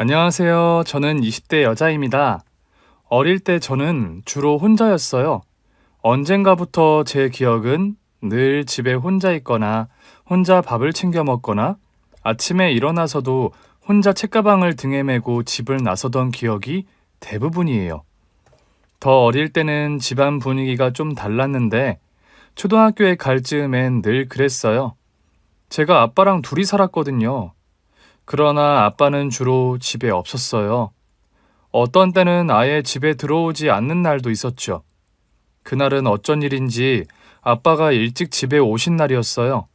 안녕하세요. 저는 20대 여자입니다. 어릴 때 저는 주로 혼자였어요. 언젠가부터 제 기억은 늘 집에 혼자 있거나 혼자 밥을 챙겨 먹거나 아침에 일어나서도 혼자 책가방을 등에 메고 집을 나서던 기억이 대부분이에요. 더 어릴 때는 집안 분위기가 좀 달랐는데 초등학교에 갈 즈음엔 늘 그랬어요. 제가 아빠랑 둘이 살았거든요. 그러나 아빠는 주로 집에 없었어요. 어떤 때는 아예 집에 들어오지 않는 날도 있었죠. 그날은 어쩐 일인지 아빠가 일찍 집에 오신 날이었어요.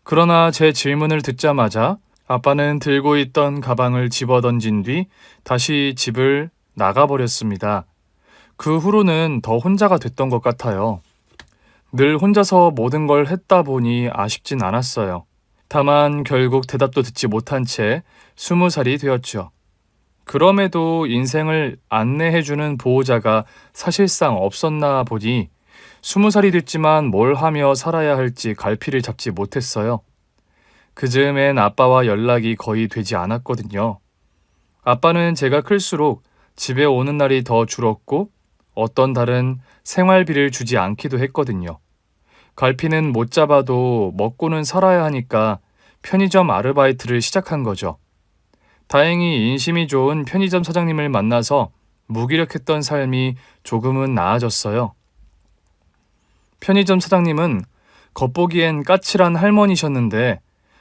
그러나 제 질문을 듣자마자 아빠는 들고 있던 가방을 집어던진 뒤 다시 집을 나가버렸습니다. 그 후로는 더 혼자가 됐던 것 같아요. 늘 혼자서 모든 걸 했다 보니 아쉽진 않았어요. 다만 결국 대답도 듣지 못한 채 20살이 되었죠. 그럼에도 인생을 안내해주는 보호자가 사실상 없었나 보니 20살이 됐지만 뭘 하며 살아야 할지 갈피를 잡지 못했어요. 그 즈음엔 아빠와 연락이 거의 되지 않았거든요. 아빠는 제가 클수록 집에 오는 날이 더 줄었고 어떤 달은 생활비를 주지 않기도 했거든요. 갈피는 못 잡아도 먹고는 살아야 하니까 편의점 아르바이트를 시작한 거죠. 다행히 인심이 좋은 편의점 사장님을 만나서 무기력했던 삶이 조금은 나아졌어요. 편의점 사장님은 겉보기엔 까칠한 할머니셨는데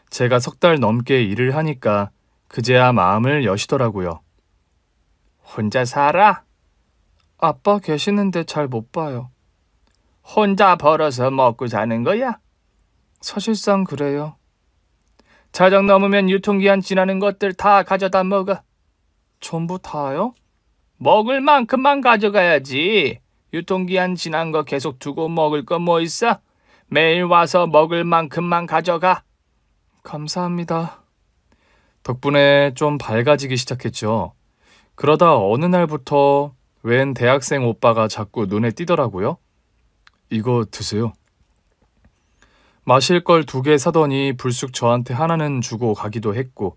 제가 3달 넘게 일을 하니까 그제야 마음을 여시더라고요. 혼자 살아? 아빠 계시는데 잘 못 봐요. 혼자 벌어서 먹고 사는 거야? 사실상 그래요. 자정 넘으면 유통기한 지나는 것들 다 가져다 먹어. 전부 다요? 먹을 만큼만 가져가야지. 유통기한 지난 거 계속 두고 먹을 거 뭐 있어? 매일 와서 먹을 만큼만 가져가. 감사합니다. 덕분에 좀 밝아지기 시작했죠. 그러다 어느 날부터 웬 대학생 오빠가 자꾸 눈에 띄더라고요. 이거 드세요. 마실 걸 2개 사더니 불쑥 저한테 하나는 주고 가기도 했고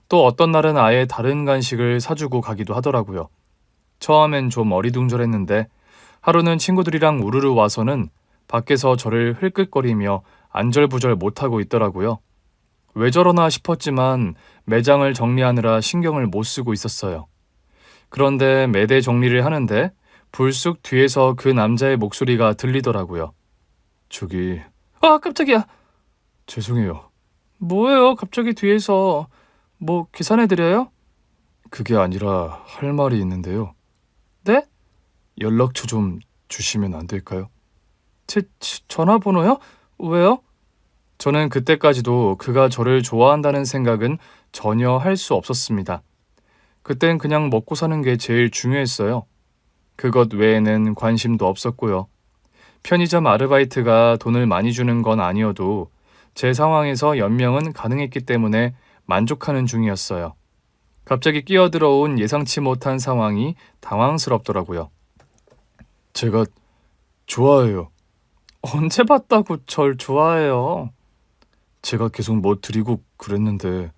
또 어떤 날은 아예 다른 간식을 사주고 가기도 하더라고요. 처음엔 좀 어리둥절했는데 하루는 친구들이랑 우르르 와서는 밖에서 저를 흘끗거리며 안절부절 못하고 있더라고요. 왜 저러나 싶었지만 매장을 정리하느라 신경을 못 쓰고 있었어요. 그런데 매대 정리를 하는데 불쑥 뒤에서 그 남자의 목소리가 들리더라고요. 저기... 아, 깜짝이야. 죄송해요. 뭐예요? 갑자기 뒤에서 뭐 계산해드려요? 그게 아니라 할 말이 있는데요. 네? 연락처 좀 주시면 안 될까요? 제 전화번호요? 왜요? 저는 그때까지도 그가 저를 좋아한다는 생각은 전혀 할 수 없었습니다. 그땐 그냥 먹고 사는 게 제일 중요했어요. 그것 외에는 관심도 없었고요. 편의점 아르바이트가 돈을 많이 주는 건 아니어도 제 상황에서 연명은 가능했기 때문에 만족하는 중이었어요. 갑자기 끼어들어온 예상치 못한 상황이 당황스럽더라고요. 제가 좋아해요. 언제 봤다고 절 좋아해요? 제가 계속 뭐 드리고 그랬는데.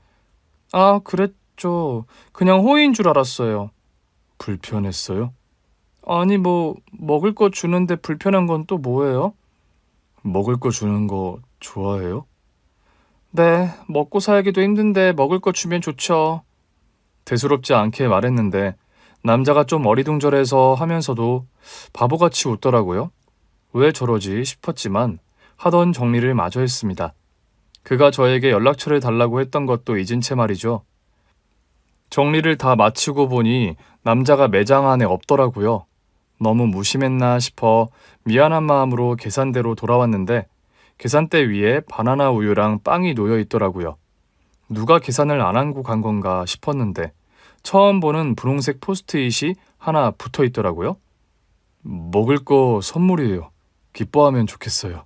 아, 그랬죠. 그냥 호의인 줄 알았어요. 불편했어요? 아니 뭐 먹을 거 주는데 불편한 건 또 뭐예요? 먹을 거 주는 거 좋아해요? 네, 먹고 살기도 힘든데 먹을 거 주면 좋죠. 대수롭지 않게 말했는데 남자가 좀 어리둥절해서 하면서도 바보같이 웃더라고요. 왜 저러지 싶었지만 하던 정리를 마저 했습니다. 그가 저에게 연락처를 달라고 했던 것도 잊은 채 말이죠. 정리를 다 마치고 보니 남자가 매장 안에 없더라고요. 너무 무심했나 싶어 미안한 마음으로 계산대로 돌아왔는데 계산대 위에 바나나 우유랑 빵이 놓여 있더라고요. 누가 계산을 안 하고 간 건가 싶었는데 처음 보는 분홍색 포스트잇이 하나 붙어 있더라고요. 먹을 거 선물이에요. 기뻐하면 좋겠어요.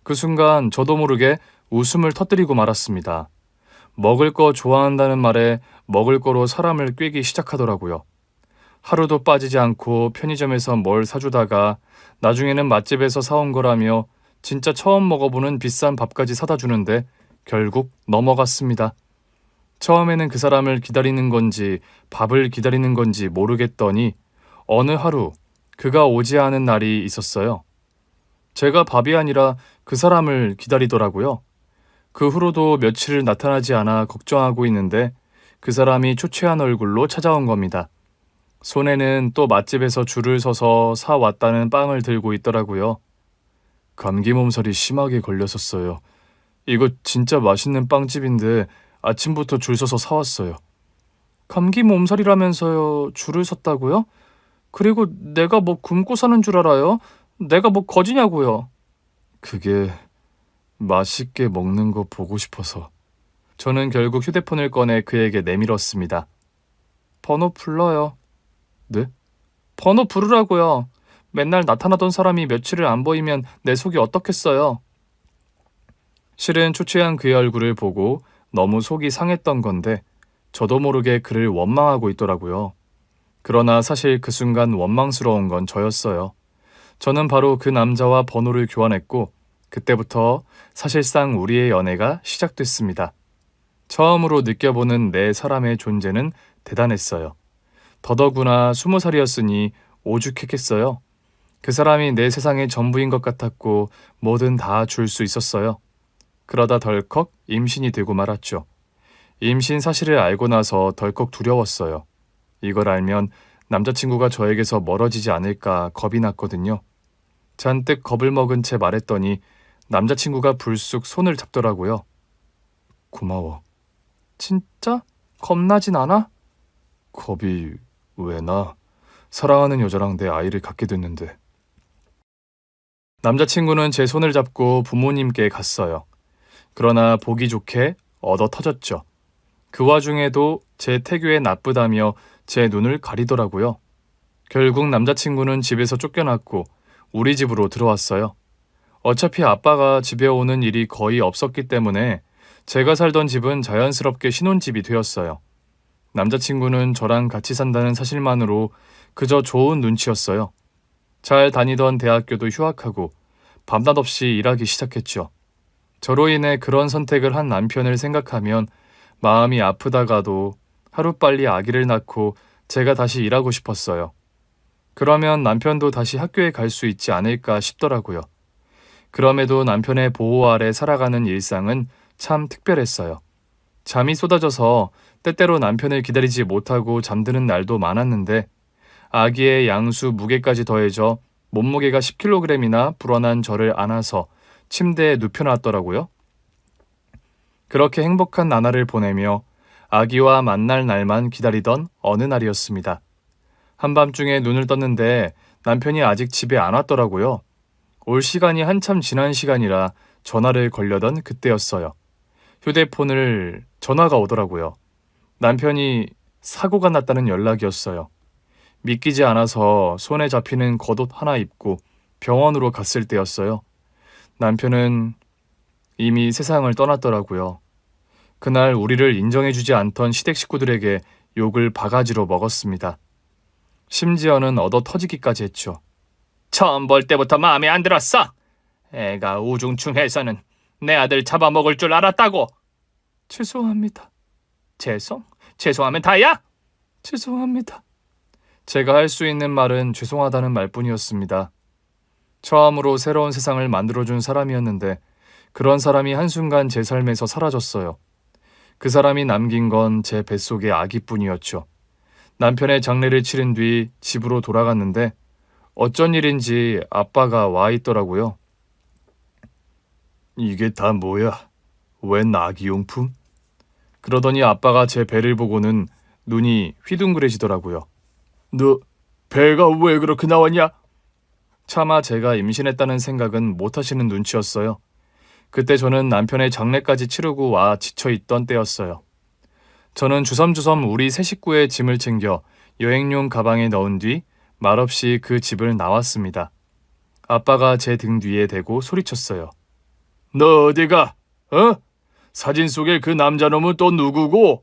그 순간 저도 모르게 웃음을 터뜨리고 말았습니다. 먹을 거 좋아한다는 말에 먹을 거로 사람을 꿰기 시작하더라고요. 하루도 빠지지 않고 편의점에서 뭘 사주다가 나중에는 맛집에서 사온 거라며 진짜 처음 먹어보는 비싼 밥까지 사다 주는데 결국 넘어갔습니다. 처음에는 그 사람을 기다리는 건지 밥을 기다리는 건지 모르겠더니 어느 하루 그가 오지 않은 날이 있었어요. 제가 밥이 아니라 그 사람을 기다리더라고요. 그 후로도 며칠 나타나지 않아 걱정하고 있는데 그 사람이 초췌한 얼굴로 찾아온 겁니다. 손에는 또 맛집에서 줄을 서서 사왔다는 빵을 들고 있더라고요. 감기 몸살이 심하게 걸렸었어요. 이거 진짜 맛있는 빵집인데 아침부터 줄 서서 사왔어요. 감기 몸살이라면서요, 줄을 섰다고요? 그리고 내가 뭐 굶고 사는 줄 알아요? 내가 뭐 거지냐고요? 그게 맛있게 먹는 거 보고 싶어서. 저는 결국 휴대폰을 꺼내 그에게 내밀었습니다. 번호 불러요. 네? 번호 부르라고요. 맨날 나타나던 사람이 며칠을 안 보이면 내 속이 어떻겠어요? 실은 초췌한 그의 얼굴을 보고 너무 속이 상했던 건데 저도 모르게 그를 원망하고 있더라고요. 그러나 사실 그 순간 원망스러운 건 저였어요. 저는 바로 그 남자와 번호를 교환했고 그때부터 사실상 우리의 연애가 시작됐습니다. 처음으로 느껴보는 내 사람의 존재는 대단했어요. 더더구나 20살이었으니 오죽했겠어요. 그 사람이 내 세상의 전부인 것 같았고 뭐든 다 줄 수 있었어요. 그러다 덜컥 임신이 되고 말았죠. 임신 사실을 알고 나서 덜컥 두려웠어요. 이걸 알면 남자친구가 저에게서 멀어지지 않을까 겁이 났거든요. 잔뜩 겁을 먹은 채 말했더니 남자친구가 불쑥 손을 잡더라고요. 고마워. 진짜? 겁나진 않아? 겁이 왜 나? 사랑하는 여자랑 내 아이를 갖게 됐는데. 남자친구는 제 손을 잡고 부모님께 갔어요. 그러나 보기 좋게 얻어 터졌죠. 그 와중에도 제 태교에 나쁘다며 제 눈을 가리더라고요. 결국 남자친구는 집에서 쫓겨났고 우리 집으로 들어왔어요. 어차피 아빠가 집에 오는 일이 거의 없었기 때문에 제가 살던 집은 자연스럽게 신혼집이 되었어요. 남자친구는 저랑 같이 산다는 사실만으로 그저 좋은 눈치였어요. 잘 다니던 대학교도 휴학하고 밤낮 없이 일하기 시작했죠. 저로 인해 그런 선택을 한 남편을 생각하면 마음이 아프다가도 하루빨리 아기를 낳고 제가 다시 일하고 싶었어요. 그러면 남편도 다시 학교에 갈 수 있지 않을까 싶더라고요. 그럼에도 남편의 보호 아래 살아가는 일상은 참 특별했어요. 잠이 쏟아져서 때때로 남편을 기다리지 못하고 잠드는 날도 많았는데 아기의 양수 무게까지 더해져 몸무게가 10kg이나 불어난 저를 안아서 침대에 눕혀놨더라고요. 그렇게 행복한 나날을 보내며 아기와 만날 날만 기다리던 어느 날이었습니다. 한밤중에 눈을 떴는데 남편이 아직 집에 안 왔더라고요. 올 시간이 한참 지난 시간이라 전화를 걸려던 그때였어요. 휴대폰을 전화가 오더라고요. 남편이 사고가 났다는 연락이었어요. 믿기지 않아서 손에 잡히는 겉옷 하나 입고 병원으로 갔을 때였어요. 남편은 이미 세상을 떠났더라고요. 그날 우리를 인정해주지 않던 시댁 식구들에게 욕을 바가지로 먹었습니다. 심지어는 얻어 터지기까지 했죠. 처음 볼 때부터 마음에 안 들었어. 애가 우중충해서는 내 아들 잡아먹을 줄 알았다고. 죄송합니다. 죄송하면 다야? 죄송합니다. 제가 할 수 있는 말은 죄송하다는 말뿐이었습니다. 처음으로 새로운 세상을 만들어준 사람이었는데 그런 사람이 한순간 제 삶에서 사라졌어요. 그 사람이 남긴 건 제 뱃속의 아기뿐이었죠. 남편의 장례를 치른 뒤 집으로 돌아갔는데 어쩐 일인지 아빠가 와 있더라고요. 이게 다 뭐야? 웬 아기용품? 그러더니 아빠가 제 배를 보고는 눈이 휘둥그레지더라고요. 너 배가 왜 그렇게 나왔냐? 차마 제가 임신했다는 생각은 못하시는 눈치였어요. 그때 저는 남편의 장례까지 치르고 와 지쳐있던 때였어요. 저는 주섬주섬 우리 세 식구의 짐을 챙겨 여행용 가방에 넣은 뒤 말없이 그 집을 나왔습니다. 아빠가 제 등 뒤에 대고 소리쳤어요. 너 어디가? 사진 속의 그 남자놈은 또 누구고?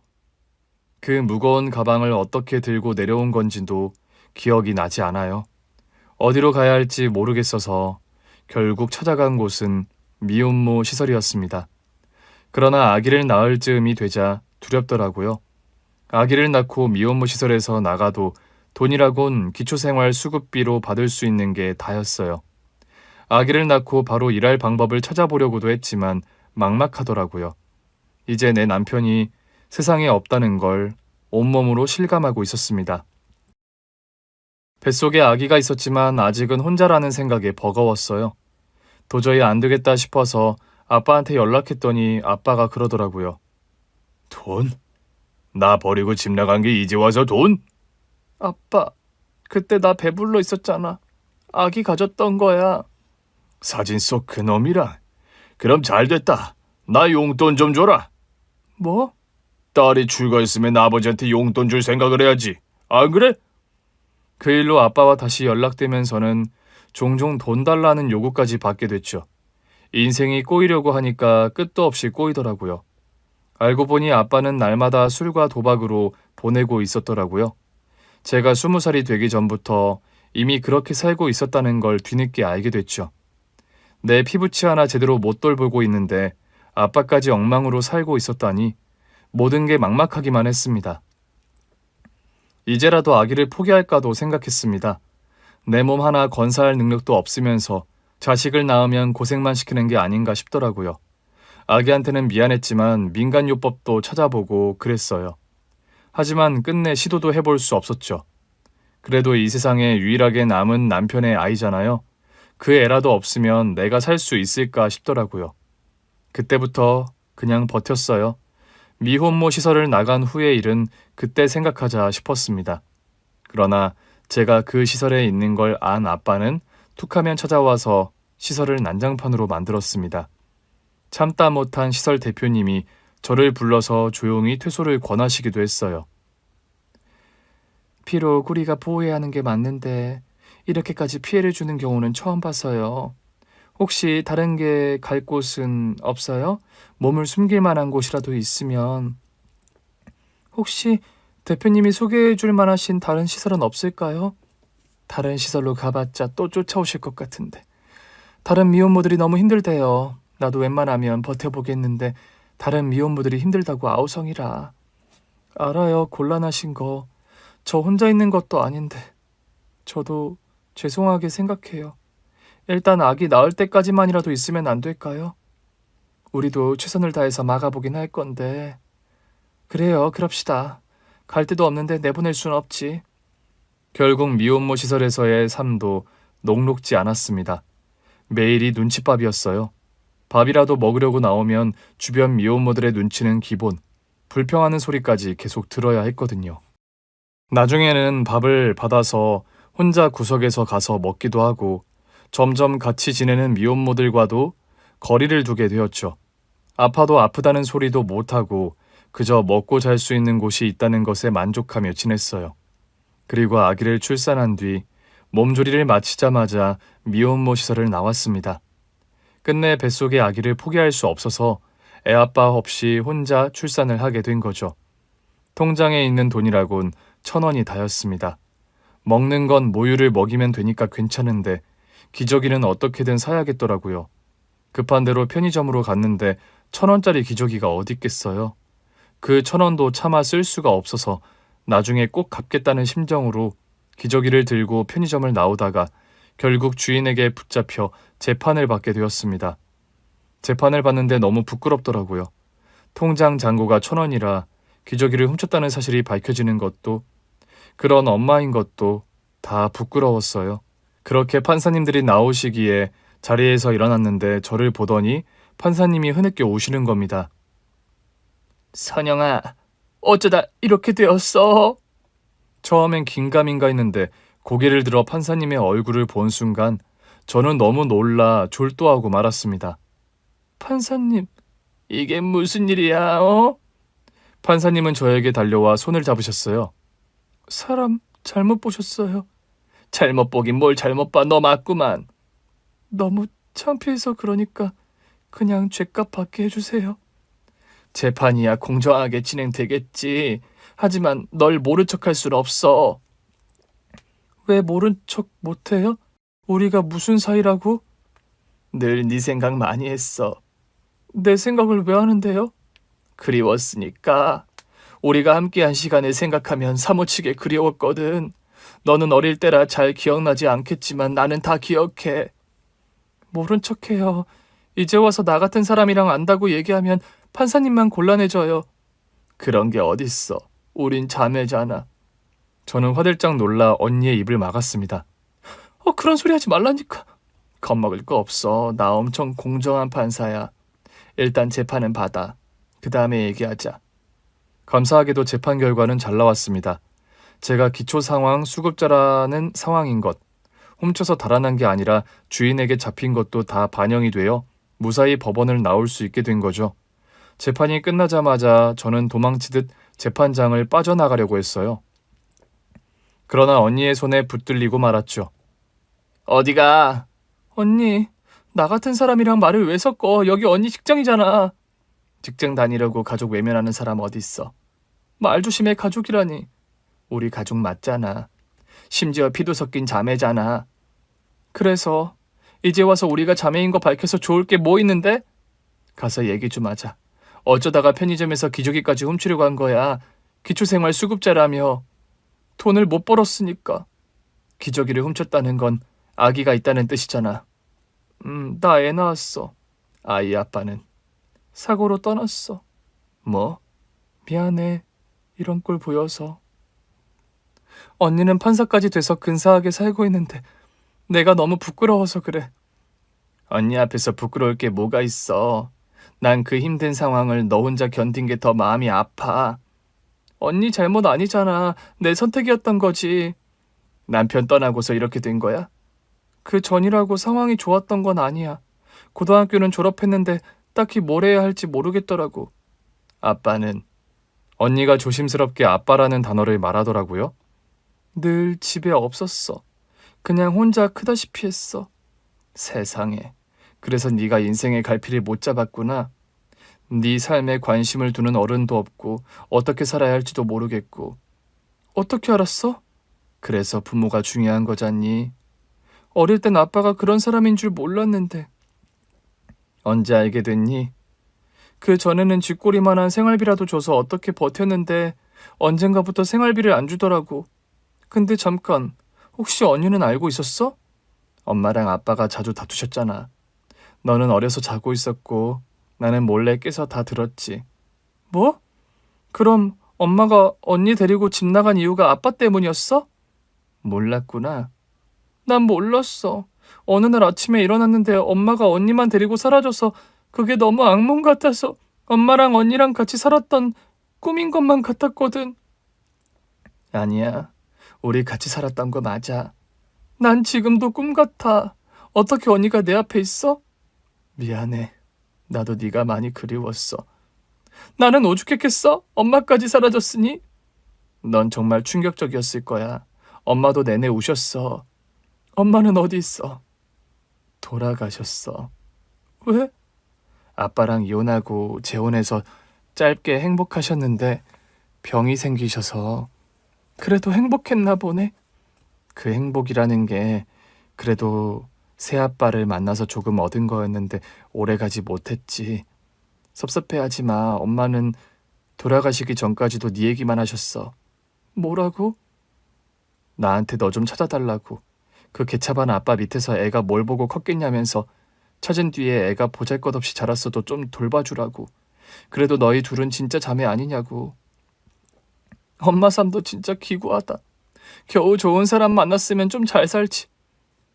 그 무거운 가방을 어떻게 들고 내려온 건지도 기억이 나지 않아요. 어디로 가야 할지 모르겠어서 결국 찾아간 곳은 미혼모 시설이었습니다. 그러나 아기를 낳을 즈음이 되자 두렵더라고요. 아기를 낳고 미혼모 시설에서 나가도 돈이라곤 기초생활 수급비로 받을 수 있는 게 다였어요. 아기를 낳고 바로 일할 방법을 찾아보려고도 했지만 막막하더라고요. 이제 내 남편이 세상에 없다는 걸 온몸으로 실감하고 있었습니다. 뱃속에 아기가 있었지만 아직은 혼자라는 생각에 버거웠어요. 도저히 안 되겠다 싶어서 아빠한테 연락했더니 아빠가 그러더라고요. 돈? 나 버리고 집 나간 게 이제 와서 돈? 아빠, 그때 나 배불러 있었잖아. 아기 가졌던 거야. 사진 속 그놈이랑? 그럼 잘됐다. 나 용돈 좀 줘라. 뭐? 딸이 출가했으면 아버지한테 용돈 줄 생각을 해야지. 안 그래? 그 일로 아빠와 다시 연락되면서는 종종 돈 달라는 요구까지 받게 됐죠. 인생이 꼬이려고 하니까 끝도 없이 꼬이더라고요. 알고 보니 아빠는 날마다 술과 도박으로 보내고 있었더라고요. 제가 20살이 되기 전부터 이미 그렇게 살고 있었다는 걸 뒤늦게 알게 됐죠. 내 피부치 하나 제대로 못 돌보고 있는데 아빠까지 엉망으로 살고 있었다니 모든 게 막막하기만 했습니다. 이제라도 아기를 포기할까도 생각했습니다. 내 몸 하나 건사할 능력도 없으면서 자식을 낳으면 고생만 시키는 게 아닌가 싶더라고요. 아기한테는 미안했지만 민간요법도 찾아보고 그랬어요. 하지만 끝내 시도도 해볼 수 없었죠. 그래도 이 세상에 유일하게 남은 남편의 아이잖아요. 그 애라도 없으면 내가 살 수 있을까 싶더라고요. 그때부터 그냥 버텼어요. 미혼모 시설을 나간 후의 일은 그때 생각하자 싶었습니다. 그러나 제가 그 시설에 있는 걸 안 아빠는 툭하면 찾아와서 시설을 난장판으로 만들었습니다. 참다 못한 시설 대표님이 저를 불러서 조용히 퇴소를 권하시기도 했어요. 비록 우리가 보호해야 하는 게 맞는데 이렇게까지 피해를 주는 경우는 처음 봤어요. 혹시 다른 게 갈 곳은 없어요? 몸을 숨길 만한 곳이라도 있으면. 혹시 대표님이 소개해 줄 만하신 다른 시설은 없을까요? 다른 시설로 가봤자 또 쫓아오실 것 같은데. 다른 미혼모들이 너무 힘들대요. 나도 웬만하면 버텨보겠는데 다른 미혼모들이 힘들다고 아우성이라. 알아요, 곤란하신 거. 저 혼자 있는 것도 아닌데. 저도 죄송하게 생각해요. 일단 아기 낳을 때까지만이라도 있으면 안 될까요? 우리도 최선을 다해서 막아보긴 할 건데. 그래요, 그럽시다. 갈 데도 없는데 내보낼 순 없지. 결국 미혼모 시설에서의 삶도 녹록지 않았습니다. 매일이 눈칫밥이었어요. 밥이라도 먹으려고 나오면 주변 미혼모들의 눈치는 기본, 불평하는 소리까지 계속 들어야 했거든요. 나중에는 밥을 받아서 혼자 구석에서 가서 먹기도 하고 점점 같이 지내는 미혼모들과도 거리를 두게 되었죠. 아파도 아프다는 소리도 못하고 그저 먹고 잘 수 있는 곳이 있다는 것에 만족하며 지냈어요. 그리고 아기를 출산한 뒤 몸조리를 마치자마자 미혼모 시설을 나왔습니다. 끝내 뱃속의 아기를 포기할 수 없어서 애아빠 없이 혼자 출산을 하게 된 거죠. 통장에 있는 돈이라곤 1,000원이 다였습니다. 먹는 건 모유를 먹이면 되니까 괜찮은데 기저귀는 어떻게든 사야겠더라고요. 급한 대로 편의점으로 갔는데 1,000원짜리 기저귀가 어딨겠어요. 그 1,000원도 차마 쓸 수가 없어서 나중에 꼭 갚겠다는 심정으로 기저귀를 들고 편의점을 나오다가 결국 주인에게 붙잡혀 재판을 받게 되었습니다. 재판을 받는데 너무 부끄럽더라고요. 통장 잔고가 1,000원이라 기저귀를 훔쳤다는 사실이 밝혀지는 것도 그런 엄마인 것도 다 부끄러웠어요. 그렇게 판사님들이 나오시기에 자리에서 일어났는데 저를 보더니 판사님이 흐느껴 우시는 겁니다. 선영아, 어쩌다 이렇게 되었어? 처음엔 긴가민가 했는데 고개를 들어 판사님의 얼굴을 본 순간 저는 너무 놀라 졸도하고 말았습니다. 판사님, 이게 무슨 일이야, 어? 판사님은 저에게 달려와 손을 잡으셨어요. 사람 잘못 보셨어요. 잘못 보긴 뭘 잘못 봐, 너 맞구만. 너무 창피해서 그러니까 그냥 죗값 받게 해주세요. 재판이야 공정하게 진행되겠지. 하지만 널 모른 척할 순 없어. 왜 모른 척 못해요? 우리가 무슨 사이라고? 늘 네 생각 많이 했어. 내 생각을 왜 하는데요? 그리웠으니까. 우리가 함께한 시간을 생각하면 사무치게 그리웠거든. 너는 어릴 때라 잘 기억나지 않겠지만 나는 다 기억해. 모른 척해요. 이제 와서 나 같은 사람이랑 안다고 얘기하면 판사님만 곤란해져요. 그런 게 어딨어. 우린 자매잖아. 저는 화들짝 놀라 언니의 입을 막았습니다. 그런 소리 하지 말라니까. 겁먹을 거 없어. 나 엄청 공정한 판사야. 일단 재판은 받아. 그 다음에 얘기하자. 감사하게도 재판 결과는 잘 나왔습니다. 제가 기초 상황 수급자라는 상황인 것, 훔쳐서 달아난 게 아니라 주인에게 잡힌 것도 다 반영이 되어 무사히 법원을 나올 수 있게 된 거죠. 재판이 끝나자마자 저는 도망치듯 재판장을 빠져나가려고 했어요. 그러나 언니의 손에 붙들리고 말았죠. 어디가? 언니, 나 같은 사람이랑 말을 왜 섞어? 여기 언니 직장이잖아. 직장 다니려고 가족 외면하는 사람 어딨어? 말 조심해. 가족이라니. 우리 가족 맞잖아. 심지어 피도 섞인 자매잖아. 그래서 이제 와서 우리가 자매인 거 밝혀서 좋을 게 뭐 있는데? 가서 얘기 좀 하자. 어쩌다가 편의점에서 기저귀까지 훔치려고 한 거야. 기초생활 수급자라며. 돈을 못 벌었으니까. 기저귀를 훔쳤다는 건 아기가 있다는 뜻이잖아. 나 애 낳았어. 아이 아빠는 사고로 떠났어. 뭐? 미안해. 이런 꼴 보여서. 언니는 판사까지 돼서 근사하게 살고 있는데 내가 너무 부끄러워서 그래. 언니 앞에서 부끄러울 게 뭐가 있어. 난 그 힘든 상황을 너 혼자 견딘 게 더 마음이 아파. 언니 잘못 아니잖아. 내 선택이었던 거지. 남편 떠나고서 이렇게 된 거야? 그 전이라고 상황이 좋았던 건 아니야. 고등학교는 졸업했는데 딱히 뭘 해야 할지 모르겠더라고. 아빠는? 언니가 조심스럽게 아빠라는 단어를 말하더라고요. 늘 집에 없었어. 그냥 혼자 크다시피 했어. 세상에. 그래서 네가 인생의 갈피를 못 잡았구나. 네 삶에 관심을 두는 어른도 없고 어떻게 살아야 할지도 모르겠고. 어떻게 알았어? 그래서 부모가 중요한 거잖니. 어릴 땐 아빠가 그런 사람인 줄 몰랐는데. 언제 알게 됐니? 그 전에는 쥐꼬리만한 생활비라도 줘서 어떻게 버텼는데 언젠가부터 생활비를 안 주더라고. 근데 잠깐, 혹시 언니는 알고 있었어? 엄마랑 아빠가 자주 다투셨잖아. 너는 어려서 자고 있었고 나는 몰래 깨서 다 들었지. 뭐? 그럼 엄마가 언니 데리고 집 나간 이유가 아빠 때문이었어? 몰랐구나. 난 몰랐어. 어느 날 아침에 일어났는데 엄마가 언니만 데리고 사라져서 그게 너무 악몽 같아서 엄마랑 언니랑 같이 살았던 꿈인 것만 같았거든. 아니야. 우리 같이 살았던 거 맞아. 난 지금도 꿈 같아. 어떻게 언니가 내 앞에 있어? 미안해. 나도 네가 많이 그리웠어. 나는 오죽했겠어? 엄마까지 사라졌으니? 넌 정말 충격적이었을 거야. 엄마도 내내 우셨어. 엄마는 어디 있어? 돌아가셨어. 왜? 아빠랑 이혼하고 재혼해서 짧게 행복하셨는데 병이 생기셔서. 그래도 행복했나 보네. 그 행복이라는 게 그래도 새아빠를 만나서 조금 얻은 거였는데 오래가지 못했지. 섭섭해하지 마. 엄마는 돌아가시기 전까지도 네 얘기만 하셨어. 뭐라고? 나한테 너 좀 찾아달라고. 그 개차반 아빠 밑에서 애가 뭘 보고 컸겠냐면서 찾은 뒤에 애가 보잘것없이 자랐어도 좀 돌봐주라고. 그래도 너희 둘은 진짜 자매 아니냐고. 엄마 삶도 진짜 기구하다. 겨우 좋은 사람 만났으면 좀 잘 살지.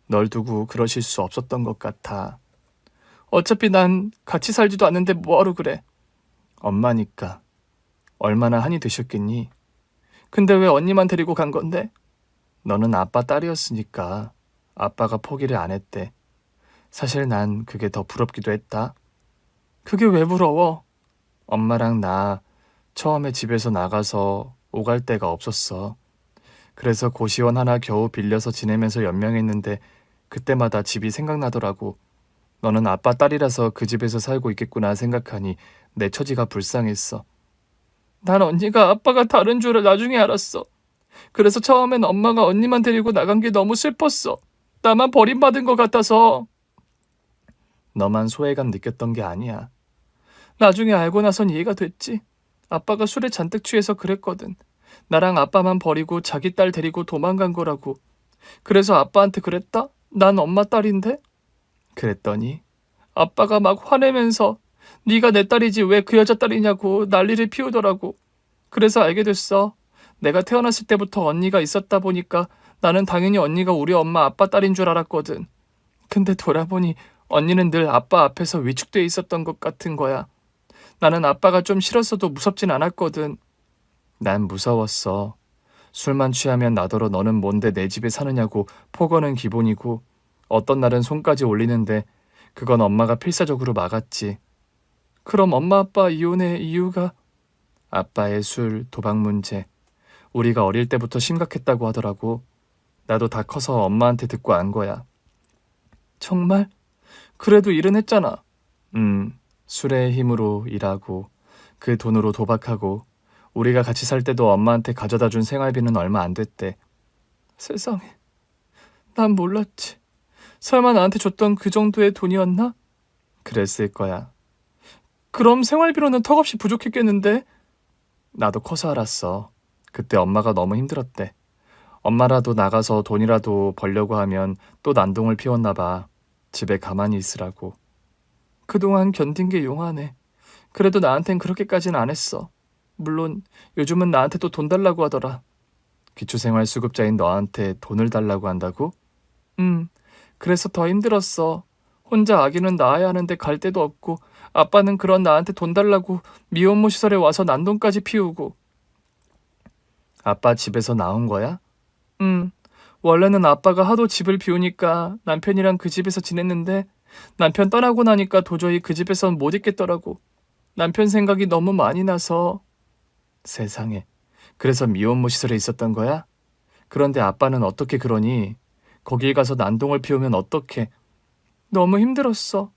널 두고 그러실 수 없었던 것 같아. 어차피 난 같이 살지도 않는데 뭐하러 그래. 엄마니까. 얼마나 한이 되셨겠니? 근데 왜 언니만 데리고 간 건데? 너는 아빠 딸이었으니까 아빠가 포기를 안 했대. 사실 난 그게 더 부럽기도 했다. 그게 왜 부러워? 엄마랑 나 처음에 집에서 나가서 오갈 데가 없었어. 그래서 고시원 하나 겨우 빌려서 지내면서 연명했는데 그때마다 집이 생각나더라고. 너는 아빠 딸이라서 그 집에서 살고 있겠구나 생각하니 내 처지가 불쌍했어. 난 언니가 아빠가 다른 줄을 나중에 알았어. 그래서 처음엔 엄마가 언니만 데리고 나간 게 너무 슬펐어. 나만 버림받은 것 같아서. 너만 소외감 느꼈던 게 아니야. 나중에 알고 나선 이해가 됐지. 아빠가 술에 잔뜩 취해서 그랬거든. 나랑 아빠만 버리고 자기 딸 데리고 도망간 거라고. 그래서 아빠한테 그랬다? 난 엄마 딸인데? 그랬더니 아빠가 막 화내면서 네가 내 딸이지 왜 그 여자 딸이냐고 난리를 피우더라고. 그래서 알게 됐어. 내가 태어났을 때부터 언니가 있었다 보니까 나는 당연히 언니가 우리 엄마 아빠 딸인 줄 알았거든. 근데 돌아보니 언니는 늘 아빠 앞에서 위축돼 있었던 것 같은 거야. 나는 아빠가 좀 싫었어도 무섭진 않았거든. 난 무서웠어. 술만 취하면 나더러 너는 뭔데 내 집에 사느냐고 포거는 기본이고 어떤 날은 손까지 올리는데 그건 엄마가 필사적으로 막았지. 그럼 엄마 아빠 이혼의 이유가 아빠의 술, 도박 문제. 우리가 어릴 때부터 심각했다고 하더라고. 나도 다 커서 엄마한테 듣고 안 거야. 정말? 그래도 일은 했잖아. 술의 힘으로 일하고 그 돈으로 도박하고 우리가 같이 살 때도 엄마한테 가져다 준 생활비는 얼마 안 됐대. 세상에, 난 몰랐지. 설마 나한테 줬던 그 정도의 돈이었나? 그랬을 거야. 그럼 생활비로는 턱없이 부족했겠는데? 나도 커서 알았어. 그때 엄마가 너무 힘들었대. 엄마라도 나가서 돈이라도 벌려고 하면 또 난동을 피웠나 봐. 집에 가만히 있으라고. 그동안 견딘 게 용하네. 그래도 나한텐 그렇게까지는 안 했어. 물론 요즘은 나한테도 돈 달라고 하더라. 기초생활수급자인 너한테 돈을 달라고 한다고? 그래서 더 힘들었어. 혼자 아기는 낳아야 하는데 갈 데도 없고 아빠는 그런 나한테 돈 달라고 미혼모 시설에 와서 난동까지 피우고. 아빠 집에서 나온 거야? 원래는 아빠가 하도 집을 비우니까 남편이랑 그 집에서 지냈는데 남편 떠나고 나니까 도저히 그 집에선 못 있겠더라고. 남편 생각이 너무 많이 나서. 세상에. 그래서 미혼모 시설에 있었던 거야? 그런데 아빠는 어떻게 그러니? 거길 가서 난동을 피우면 어떡해? 너무 힘들었어.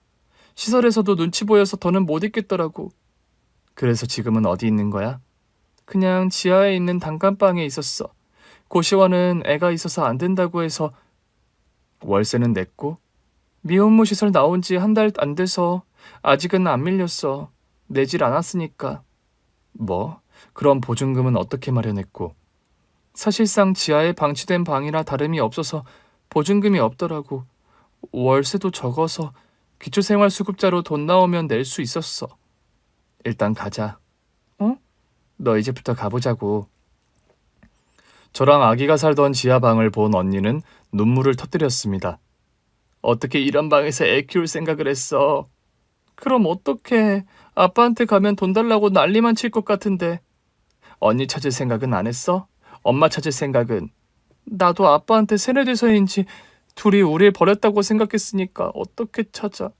시설에서도 눈치 보여서 더는 못 있겠더라고. 그래서 지금은 어디 있는 거야? 그냥 지하에 있는 단칸방에 있었어. 고시원은 애가 있어서 안 된다고 해서. 월세는 냈고 미혼모 시설 나온 지 한 달 안 돼서 아직은 안 밀렸어. 내질 않았으니까. 뭐? 그럼 보증금은 어떻게 마련했고? 사실상 지하에 방치된 방이라 다름이 없어서 보증금이 없더라고. 월세도 적어서 기초생활수급자로 돈 나오면 낼 수 있었어. 일단 가자. 어? 너 이제부터 가보자고. 저랑 아기가 살던 지하방을 본 언니는 눈물을 터뜨렸습니다. 어떻게 이런 방에서 애 키울 생각을 했어? 그럼 어떡해. 아빠한테 가면 돈 달라고 난리만 칠 것 같은데. 언니 찾을 생각은 안 했어? 엄마 찾을 생각은? 나도 아빠한테 세뇌돼서인지 둘이 우릴 버렸다고 생각했으니까 어떻게 찾아.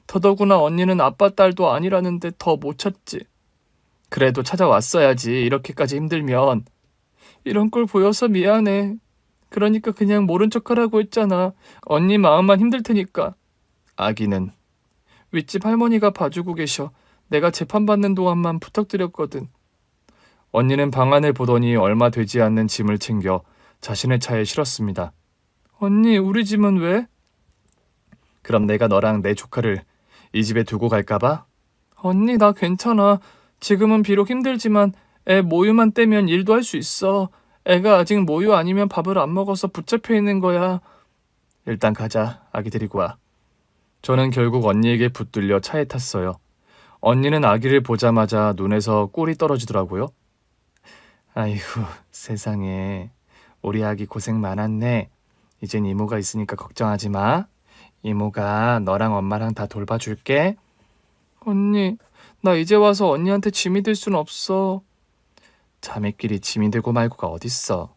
더더구나 언니는 아빠 딸도 아니라는데 더 못 찾지. 그래도 찾아왔어야지. 이렇게까지 힘들면. 이런 걸 보여서 미안해. 그러니까 그냥 모른 척하라고 했잖아. 언니 마음만 힘들 테니까. 아기는 윗집 할머니가 봐주고 계셔. 내가 재판받는 동안만 부탁드렸거든. 언니는 방안을 보더니 얼마 되지 않는 짐을 챙겨 자신의 차에 실었습니다. 언니, 우리 집은 왜? 그럼 내가 너랑 내 조카를 이 집에 두고 갈까봐? 언니, 나 괜찮아. 지금은 비록 힘들지만 애 모유만 떼면 일도 할 수 있어. 애가 아직 모유 아니면 밥을 안 먹어서 붙잡혀 있는 거야. 일단 가자. 아기 데리고 와. 저는 결국 언니에게 붙들려 차에 탔어요. 언니는 아기를 보자마자 눈에서 꿀이 떨어지더라고요. 아이고, 세상에. 우리 아기 고생 많았네. 이젠 이모가 있으니까 걱정하지 마. 이모가 너랑 엄마랑 다 돌봐줄게. 언니, 나 이제 와서 언니한테 짐이 될 순 없어. 자매끼리 짐이 되고 말고가 어딨어.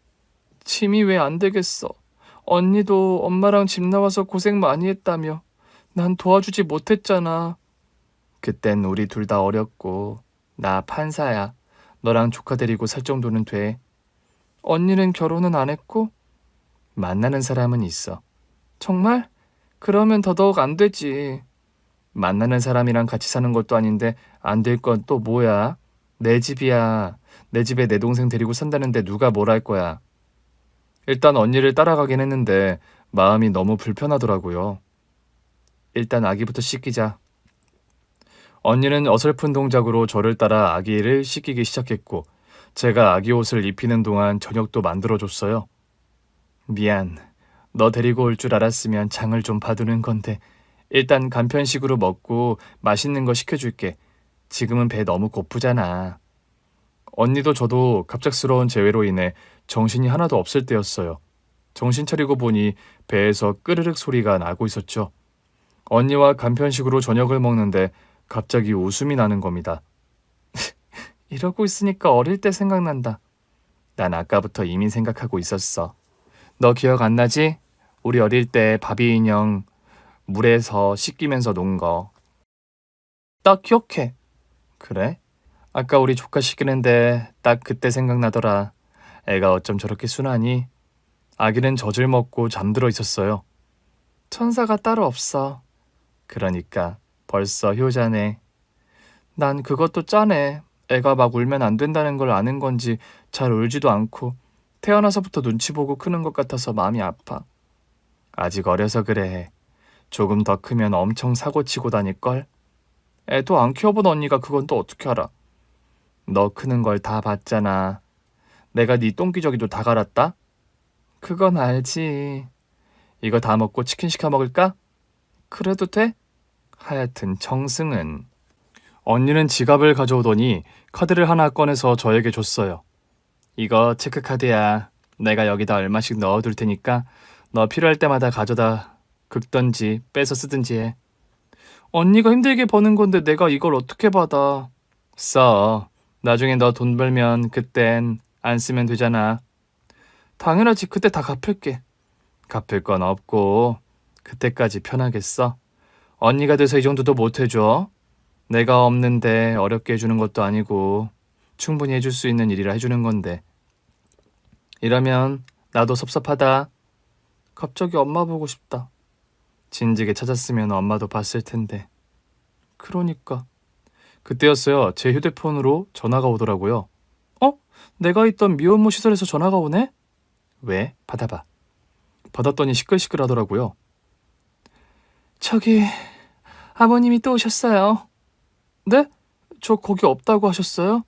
짐이 왜 안 되겠어. 언니도 엄마랑 집 나와서 고생 많이 했다며. 난 도와주지 못했잖아. 그땐 우리 둘 다 어렸고 나 판사야. 너랑 조카 데리고 살 정도는 돼. 언니는 결혼은 안 했고? 만나는 사람은 있어. 정말? 그러면 더더욱 안 되지. 만나는 사람이랑 같이 사는 것도 아닌데 안 될 건 또 뭐야? 내 집이야. 내 집에 내 동생 데리고 산다는데 누가 뭘 할 거야. 일단 언니를 따라가긴 했는데 마음이 너무 불편하더라고요. 일단 아기부터 씻기자. 언니는 어설픈 동작으로 저를 따라 아기를 씻기기 시작했고 제가 아기 옷을 입히는 동안 저녁도 만들어줬어요. 미안. 너 데리고 올 줄 알았으면 장을 좀 봐두는 건데 일단 간편식으로 먹고 맛있는 거 시켜줄게. 지금은 배 너무 고프잖아. 언니도 저도 갑작스러운 재회로 인해 정신이 하나도 없을 때였어요. 정신 차리고 보니 배에서 끄르륵 소리가 나고 있었죠. 언니와 간편식으로 저녁을 먹는데 갑자기 웃음이 나는 겁니다. 이러고 있으니까 어릴 때 생각난다. 난 아까부터 이미 생각하고 있었어. 너 기억 안 나지? 우리 어릴 때 바비 인형 물에서 씻기면서 논 거. 딱 기억해. 그래? 아까 우리 조카 씻기는데 딱 그때 생각나더라. 애가 어쩜 저렇게 순하니? 아기는 젖을 먹고 잠들어 있었어요. 천사가 따로 없어. 그러니까 벌써 효자네. 난 그것도 짠해. 애가 막 울면 안 된다는 걸 아는 건지 잘 울지도 않고 태어나서부터 눈치 보고 크는 것 같아서 마음이 아파. 아직 어려서 그래. 조금 더 크면 엄청 사고치고 다닐걸? 애도 안 키워본 언니가 그건 또 어떻게 알아? 너 크는 걸 다 봤잖아. 내가 네 똥기저귀도 다 갈았다? 그건 알지. 이거 다 먹고 치킨 시켜 먹을까? 그래도 돼? 하여튼 정승은. 언니는 지갑을 가져오더니 카드를 하나 꺼내서 저에게 줬어요. 이거 체크카드야. 내가 여기다 얼마씩 넣어둘 테니까 너 필요할 때마다 가져다 긁던지 빼서 쓰든지 해. 언니가 힘들게 버는 건데 내가 이걸 어떻게 받아. 써. 나중에 너 돈 벌면 그땐 안 쓰면 되잖아. 당연하지. 그때 다 갚을게. 갚을 건 없고 그때까지 편하게 써. 언니가 돼서 이 정도도 못 해줘. 내가 없는데 어렵게 해주는 것도 아니고 충분히 해줄 수 있는 일이라 해주는 건데. 이러면 나도 섭섭하다. 갑자기 엄마 보고 싶다. 진즉에 찾았으면 엄마도 봤을 텐데. 그러니까. 그때였어요. 제 휴대폰으로 전화가 오더라고요. 내가 있던 미혼모 시설에서 전화가 오네? 왜? 받아봐. 받았더니 시끌시끌하더라고요. 저기 아버님이 또 오셨어요. 네? 저 거기 없다고 하셨어요?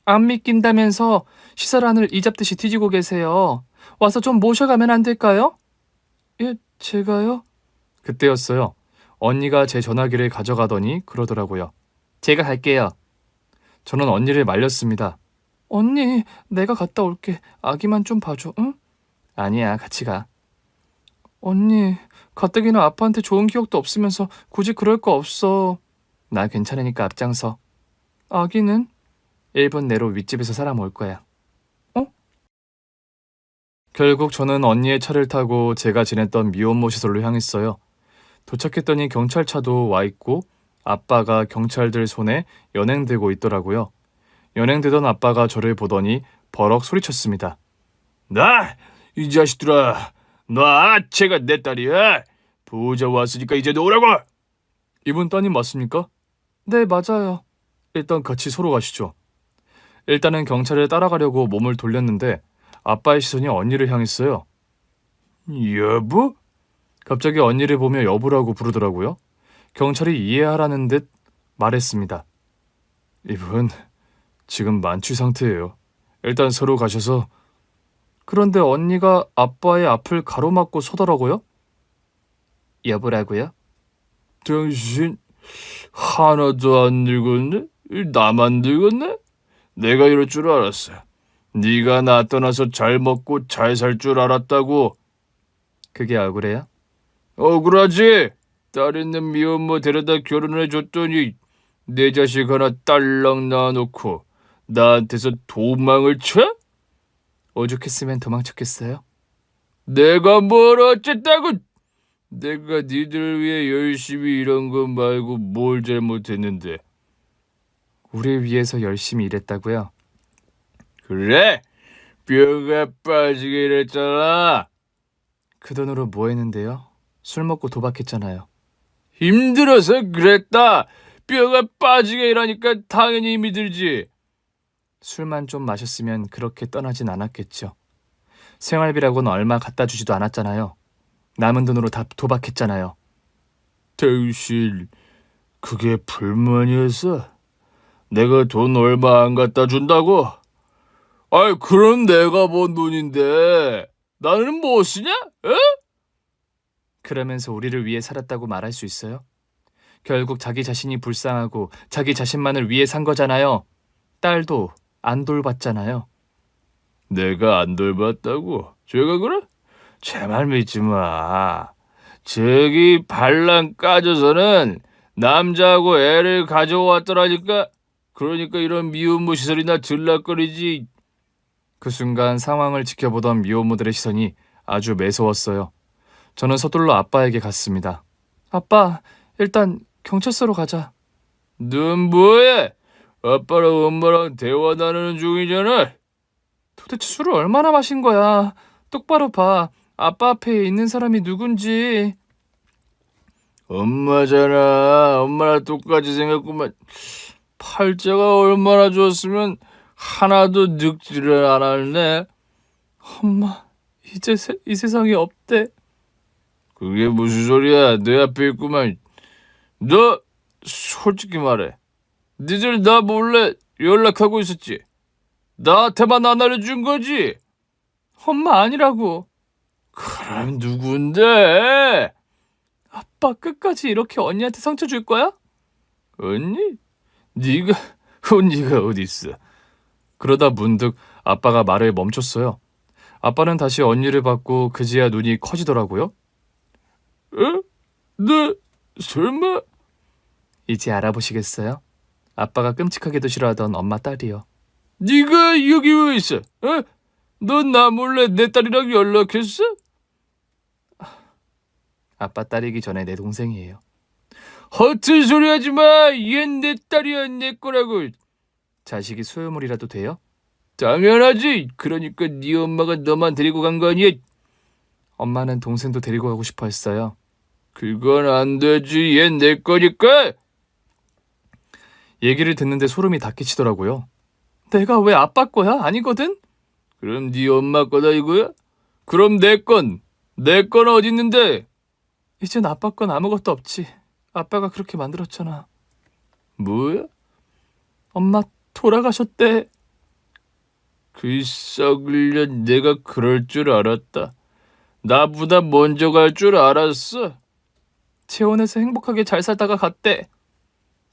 안 믿긴다면서 시설 안을 이잡듯이 뒤지고 계세요. 와서 좀 모셔가면 안 될까요? 예, 제가요? 그때였어요. 언니가 제 전화기를 가져가더니 그러더라고요. 제가 갈게요. 저는 언니를 말렸습니다. 언니, 내가 갔다 올게. 아기만 좀 봐줘, 응? 아니야, 같이 가. 언니, 가뜩이나 아빠한테 좋은 기억도 없으면서 굳이 그럴 거 없어. 나 괜찮으니까 앞장서. 아기는? 1분 내로 윗집에서 사람 올 거야. 결국 저는 언니의 차를 타고 제가 지냈던 미혼모 시설로 향했어요. 도착했더니 경찰차도 와 있고 아빠가 경찰들 손에 연행되고 있더라고요. 연행되던 아빠가 저를 보더니 버럭 소리쳤습니다. 이 자식들아, 쟤가 내 딸이야. 보호자 왔으니까 이제 놓으라고. 이분 따님 맞습니까? 네, 맞아요. 일단 같이 서로 가시죠. 일단은 경찰을 따라가려고 몸을 돌렸는데 아빠의 시선이 언니를 향했어요. 여보? 갑자기 언니를 보며 여보라고 부르더라고요. 경찰이 이해하라는 듯 말했습니다. 이분 지금 만취 상태예요. 일단 서로 가셔서. 그런데 언니가 아빠의 앞을 가로막고 서더라고요. 여보라고요? 당신 하나도 안 늙었네? 나만 늙었네? 내가 이럴 줄 알았어. 네가 나 떠나서 잘 먹고 잘 살 줄 알았다고. 그게 억울해요? 억울하지. 딸 있는 미혼모 데려다 결혼을 줬더니 내 자식 하나 딸랑 낳아놓고 나한테서 도망을 쳐? 오죽했으면 도망쳤겠어요? 내가 뭘 어쨌다고. 내가 니들 위해 열심히 일한 거 말고 뭘 잘못했는데. 우리 위해서 열심히 일했다고요? 그래? 뼈가 빠지게 일했잖아. 그 돈으로 뭐 했는데요? 술 먹고 도박했잖아요. 힘들어서 그랬다. 뼈가 빠지게 일하니까 당연히 힘이 들지. 술만 좀 마셨으면 그렇게 떠나진 않았겠죠. 생활비라고는 얼마 갖다 주지도 않았잖아요. 남은 돈으로 다 도박했잖아요. 당신 그게 불만이었어? 내가 돈 얼마 안 갖다 준다고? 아이, 그럼 내가 번 돈인데 나는 뭐 쓰냐? 에? 그러면서 우리를 위해 살았다고 말할 수 있어요? 결국 자기 자신이 불쌍하고 자기 자신만을 위해 산 거잖아요. 딸도 안 돌봤잖아요. 내가 안 돌봤다고? 제가 그래? 제 말 믿지 마. 저기 발랑 까져서는 남자하고 애를 가져왔더라니까. 그러니까 이런 미혼모 시설이나 들락거리지. 그 순간 상황을 지켜보던 미혼모들의 시선이 아주 매서웠어요. 저는 서둘러 아빠에게 갔습니다. 아빠, 일단 경찰서로 가자. 넌 뭐해? 아빠랑 엄마랑 대화 나누는 중이잖아. 도대체 술을 얼마나 마신 거야? 똑바로 봐. 아빠 앞에 있는 사람이 누군지. 엄마잖아. 엄마랑 똑같이 생겼구만. 팔자가 얼마나 좋았으면 하나도 늙지를 않았네. 엄마, 이제 이 세상에 없대. 그게 무슨 소리야? 내 앞에 있구만. 너 솔직히 말해. 니들 나 몰래 연락하고 있었지? 나한테만 안 알려준 거지? 엄마 아니라고. 그럼 누군데? 아빠 끝까지 이렇게 언니한테 상처 줄 거야? 언니? 네가 언니가 어딨어? 그러다 문득 아빠가 말을 멈췄어요. 아빠는 다시 언니를 봤고 그제야 눈이 커지더라고요. 어? 너 설마? 이제 알아보시겠어요? 아빠가 끔찍하게도 싫어하던 엄마 딸이요. 네가 여기 왜 있어? 어? 넌 나 몰래 내 딸이랑 연락했어? 아빠 딸이기 전에 내 동생이에요. 허튼 소리 하지 마. 얜 내 딸이야, 내 거라고. 자식이 소유물이라도 돼요? 당연하지. 그러니까 네 엄마가 너만 데리고 간 거 아니야? 엄마는 동생도 데리고 가고 싶어 했어요. 그건 안 되지. 얜 내 거니까. 얘기를 듣는데 소름이 다 끼치더라고요. 내가 왜 아빠 거야? 아니거든? 그럼 네 엄마 거다 이거야? 그럼 내 건 어디 있는데? 이젠 아빠 건 아무것도 없지. 아빠가 그렇게 만들었잖아. 뭐야? 엄마 돌아가셨대. 그 썩을 년, 내가 그럴 줄 알았다. 나보다 먼저 갈 줄 알았어. 재혼해서 행복하게 잘 살다가 갔대.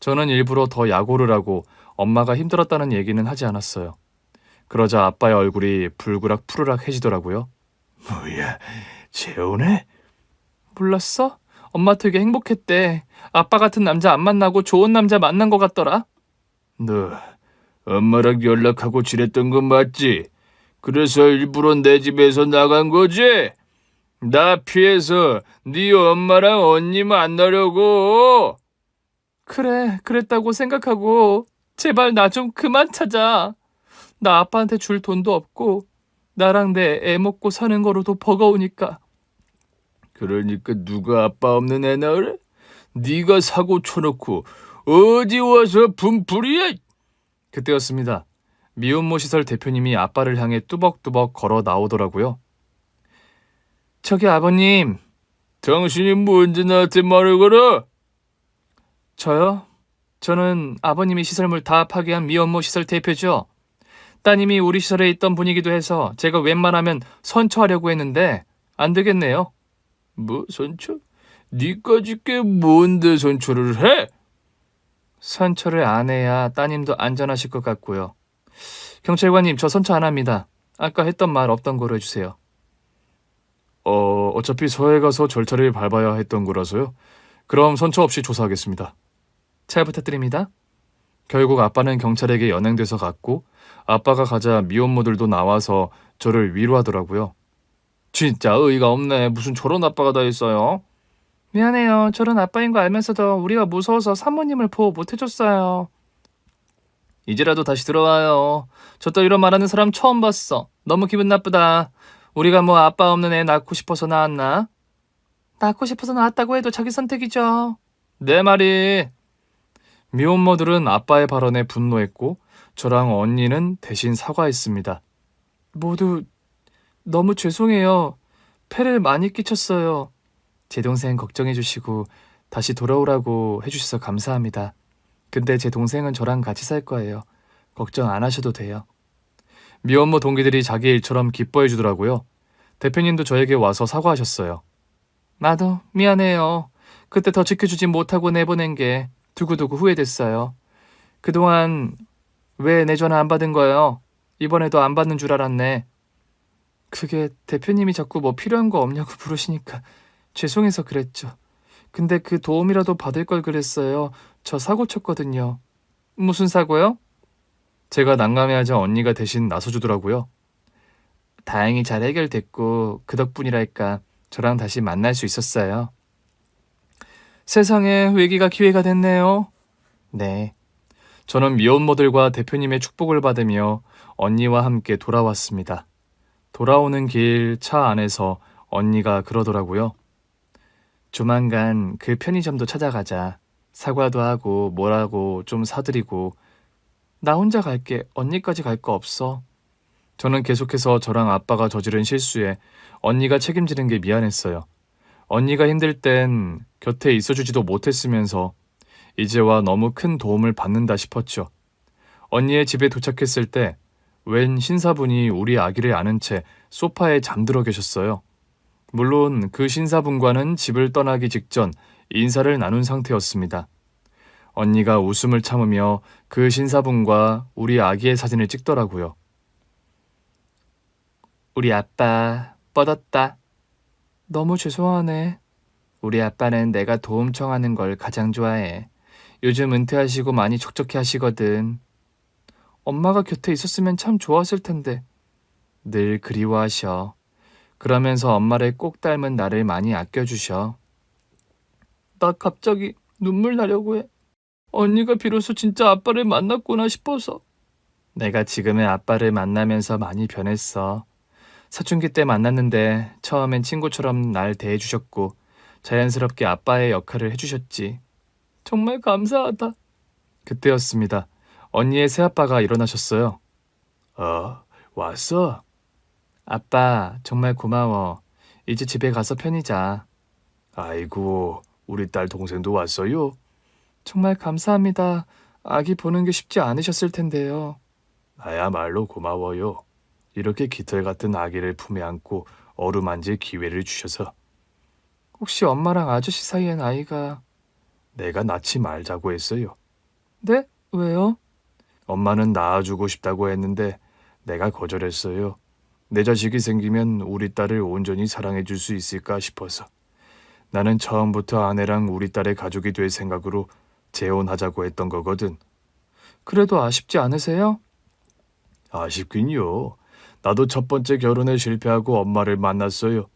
저는 일부러 더 야고를 하고 엄마가 힘들었다는 얘기는 하지 않았어요. 그러자 아빠의 얼굴이 불그락 푸르락 해지더라고요. 뭐야, 재혼해? 몰랐어? 엄마 되게 행복했대. 아빠 같은 남자 안 만나고 좋은 남자 만난 것 같더라. 너 엄마랑 연락하고 지냈던 건 맞지? 그래서 일부러 내 집에서 나간 거지? 나 피해서 네 엄마랑 언니 만나려고. 그래, 그랬다고 생각하고 제발 나 좀 그만 찾아. 나 아빠한테 줄 돈도 없고 나랑 내 애 먹고 사는 거로도 버거우니까. 그러니까 누가 아빠 없는 애 낳으래? 네가 사고 쳐놓고 어디 와서 분풀이야? 그때였습니다. 미혼모 시설 대표님이 아빠를 향해 뚜벅뚜벅 걸어 나오더라고요. 저기 아버님. 당신이 뭔데 나한테 말을 걸어? 저요? 저는 아버님이 시설물 다 파괴한 미혼모 시설 대표죠. 따님이 우리 시설에 있던 분이기도 해서 제가 웬만하면 선처하려고 했는데 안 되겠네요. 뭐 선처? 니까짓 게 뭔데 선처를 해? 선처를 안 해야 따님도 안전하실 것 같고요. 경찰관님, 저 선처 안 합니다. 아까 했던 말 없던 거로 해주세요. 어차피 서해 가서 절차를 밟아야 했던 거라서요. 그럼 선처 없이 조사하겠습니다. 잘 부탁드립니다. 결국 아빠는 경찰에게 연행돼서 갔고 아빠가 가자 미혼모들도 나와서 저를 위로하더라고요. 진짜 의의가 없네. 무슨 저런 아빠가 다 있어요. 미안해요. 저런 아빠인 거 알면서도 우리가 무서워서 사모님을 보호 못 해줬어요. 이제라도 다시 들어와요. 저 또 이런 말하는 사람 처음 봤어. 너무 기분 나쁘다. 우리가 뭐 아빠 없는 애 낳고 싶어서 낳았나? 낳고 싶어서 낳았다고 해도 자기 선택이죠. 내 말이. 미혼모들은 아빠의 발언에 분노했고 저랑 언니는 대신 사과했습니다. 모두 너무 죄송해요. 폐를 많이 끼쳤어요. 제 동생 걱정해 주시고 다시 돌아오라고 해주셔서 감사합니다. 근데 제 동생은 저랑 같이 살 거예요. 걱정 안 하셔도 돼요. 미혼모 동기들이 자기 일처럼 기뻐해 주더라고요. 대표님도 저에게 와서 사과하셨어요. 나도 미안해요. 그때 더 지켜주지 못하고 내보낸 게 두고두고 후회됐어요. 그동안 왜 내 전화 안 받은 거예요? 이번에도 안 받는 줄 알았네. 그게 대표님이 자꾸 뭐 필요한 거 없냐고 물으시니까 죄송해서 그랬죠. 근데 그 도움이라도 받을 걸 그랬어요. 저 사고 쳤거든요. 무슨 사고요? 제가 난감해하자 언니가 대신 나서주더라고요. 다행히 잘 해결됐고 그 덕분이랄까 저랑 다시 만날 수 있었어요. 세상에 위기가 기회가 됐네요. 네. 저는 미혼모들과 대표님의 축복을 받으며 언니와 함께 돌아왔습니다. 돌아오는 길 차 안에서 언니가 그러더라고요. 조만간 그 편의점도 찾아가자. 사과도 하고 뭐라고 좀 사드리고. 나 혼자 갈게. 언니까지 갈 거 없어. 저는 계속해서 저랑 아빠가 저지른 실수에 언니가 책임지는 게 미안했어요. 언니가 힘들 땐 곁에 있어주지도 못했으면서 이제와 너무 큰 도움을 받는다 싶었죠. 언니의 집에 도착했을 때 웬 신사분이 우리 아기를 안은 채 소파에 잠들어 계셨어요. 물론 그 신사분과는 집을 떠나기 직전 인사를 나눈 상태였습니다. 언니가 웃음을 참으며 그 신사분과 우리 아기의 사진을 찍더라고요. 우리 아빠 뻗었다. 너무 죄송하네. 우리 아빠는 내가 도움 청하는 걸 가장 좋아해. 요즘 은퇴하시고 많이 촉촉해 하시거든. 엄마가 곁에 있었으면 참 좋았을 텐데. 늘 그리워하셔. 그러면서 엄마를 꼭 닮은 나를 많이 아껴주셔. 나 갑자기 눈물 나려고 해. 언니가 비로소 진짜 아빠를 만났구나 싶어서. 내가 지금의 아빠를 만나면서 많이 변했어. 사춘기 때 만났는데 처음엔 친구처럼 날 대해주셨고 자연스럽게 아빠의 역할을 해주셨지. 정말 감사하다. 그때였습니다. 언니의 새아빠가 일어나셨어요. 왔어? 아빠, 정말 고마워. 이제 집에 가서 편히 자. 아이고, 우리 딸 동생도 왔어요? 정말 감사합니다. 아기 보는 게 쉽지 않으셨을 텐데요. 나야말로 고마워요. 이렇게 깃털 같은 아기를 품에 안고 어루만질 기회를 주셔서. 혹시 엄마랑 아저씨 사이엔 아이가... 내가 낳지 말자고 했어요. 네? 왜요? 엄마는 낳아주고 싶다고 했는데 내가 거절했어요. 내 자식이 생기면 우리 딸을 온전히 사랑해 줄 수 있을까 싶어서. 나는 처음부터 아내랑 우리 딸의 가족이 될 생각으로 재혼하자고 했던 거거든. 그래도 아쉽지 않으세요? 아쉽긴요. 나도 첫 번째 결혼에 실패하고 엄마를 만났어요.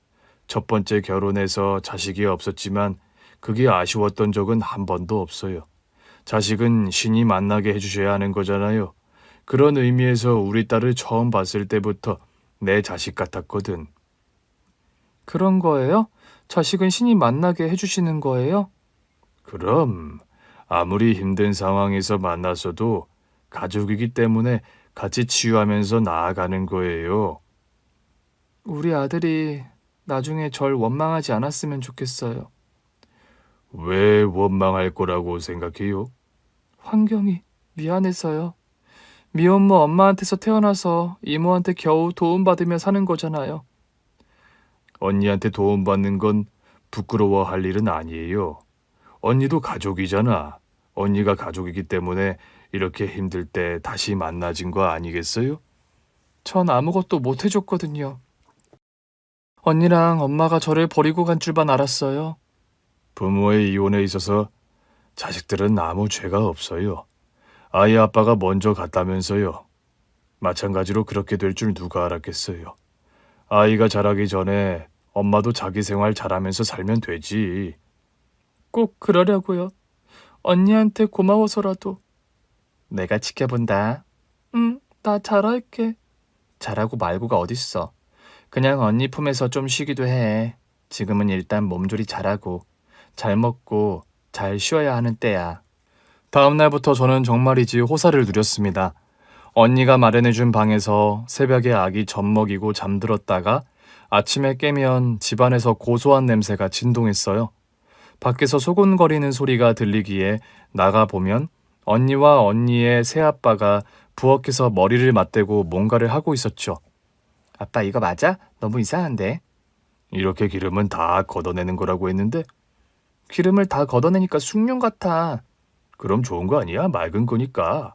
첫 번째 결혼에서 자식이 없었지만 그게 아쉬웠던 적은 한 번도 없어요. 자식은 신이 만나게 해주셔야 하는 거잖아요. 그런 의미에서 우리 딸을 처음 봤을 때부터 내 자식 같았거든. 그런 거예요? 자식은 신이 만나게 해주시는 거예요? 그럼 아무리 힘든 상황에서 만났어도 가족이기 때문에 같이 치유하면서 나아가는 거예요. 우리 아들이 나중에 절 원망하지 않았으면 좋겠어요. 왜 원망할 거라고 생각해요? 환경이 미안해서요. 미혼모 엄마한테서 태어나서 이모한테 겨우 도움받으며 사는 거잖아요. 언니한테 도움받는 건 부끄러워할 일은 아니에요. 언니도 가족이잖아. 언니가 가족이기 때문에 이렇게 힘들 때 다시 만나진 거 아니겠어요? 전 아무것도 못 해줬거든요. 언니랑 엄마가 저를 버리고 간 줄만 알았어요. 부모의 이혼에 있어서 자식들은 아무 죄가 없어요. 아이 아빠가 먼저 갔다면서요. 마찬가지로 그렇게 될 줄 누가 알았겠어요. 아이가 자라기 전에 엄마도 자기 생활 잘하면서 살면 되지. 꼭 그러려고요. 언니한테 고마워서라도. 내가 지켜본다. 응, 나 잘할게. 잘하고 말고가 어딨어. 그냥 언니 품에서 좀 쉬기도 해. 지금은 일단 몸조리 잘하고 잘 먹고 잘 쉬어야 하는 때야. 다음 날부터 저는 정말이지 호사를 누렸습니다. 언니가 마련해준 방에서 새벽에 아기 젖 먹이고 잠들었다가 아침에 깨면 집안에서 고소한 냄새가 진동했어요. 밖에서 소곤거리는 소리가 들리기에 나가보면 언니와 언니의 새아빠가 부엌에서 머리를 맞대고 뭔가를 하고 있었죠. 아빠 이거 맞아? 너무 이상한데. 이렇게 기름은 다 걷어내는 거라고 했는데. 기름을 다 걷어내니까 숭늉 같아. 그럼 좋은 거 아니야? 맑은 거니까.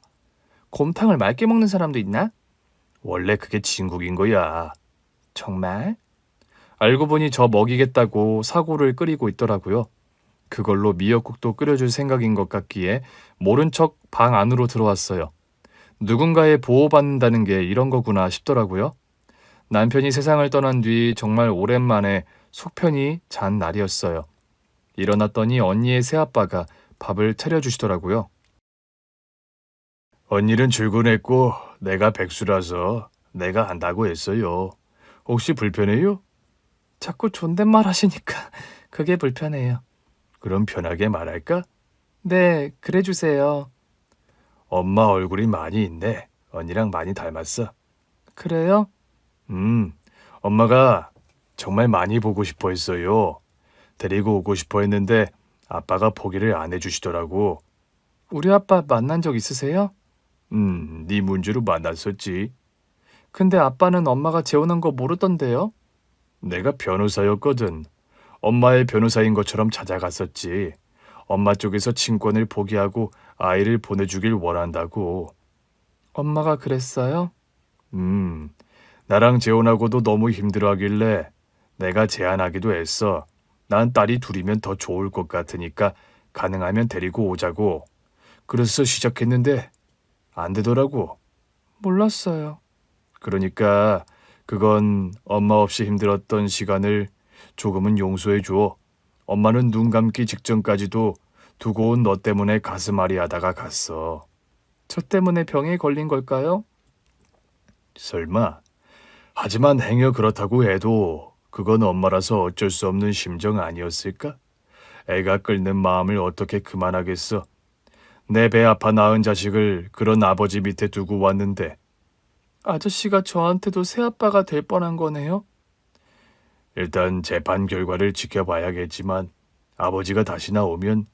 곰탕을 맑게 먹는 사람도 있나? 원래 그게 진국인 거야. 정말? 알고 보니 저 먹이겠다고 사고를 끓이고 있더라고요. 그걸로 미역국도 끓여줄 생각인 것 같기에 모른 척 방 안으로 들어왔어요. 누군가의 보호받는다는 게 이런 거구나 싶더라고요. 남편이 세상을 떠난 뒤 정말 오랜만에 속편히 잔 날이었어요. 일어났더니 언니의 새아빠가 밥을 차려주시더라고요. 언니는 출근했고 내가 백수라서 내가 한다고 했어요. 혹시 불편해요? 자꾸 존댓말 하시니까 그게 불편해요. 그럼 편하게 말할까? 네, 그래 주세요. 엄마 얼굴이 많이 있네. 언니랑 많이 닮았어. 그래요? 엄마가 정말 많이 보고 싶어 했어요. 데리고 오고 싶어 했는데 아빠가 포기를 안 해주시더라고. 우리 아빠 만난 적 있으세요? 네 문제로 만났었지. 근데 아빠는 엄마가 재혼한 거 모르던데요? 내가 변호사였거든. 엄마의 변호사인 것처럼 찾아갔었지. 엄마 쪽에서 친권을 포기하고 아이를 보내주길 원한다고. 엄마가 그랬어요? 나랑 재혼하고도 너무 힘들어하길래 내가 제안하기도 했어. 난 딸이 둘이면 더 좋을 것 같으니까 가능하면 데리고 오자고. 그래서 시작했는데 안 되더라고. 몰랐어요. 그러니까 그건 엄마 없이 힘들었던 시간을 조금은 용서해 줘. 엄마는 눈 감기 직전까지도 두고 온 너 때문에 가슴앓이 하다가 갔어. 저 때문에 병에 걸린 걸까요? 설마. 하지만 행여 그렇다고 해도 그건 엄마라서 어쩔 수 없는 심정 아니었을까? 애가 끓는 마음을 어떻게 그만하겠어. 내 배 아파 낳은 자식을 그런 아버지 밑에 두고 왔는데. 아저씨가 저한테도 새아빠가 될 뻔한 거네요? 일단 재판 결과를 지켜봐야겠지만 아버지가 다시 나오면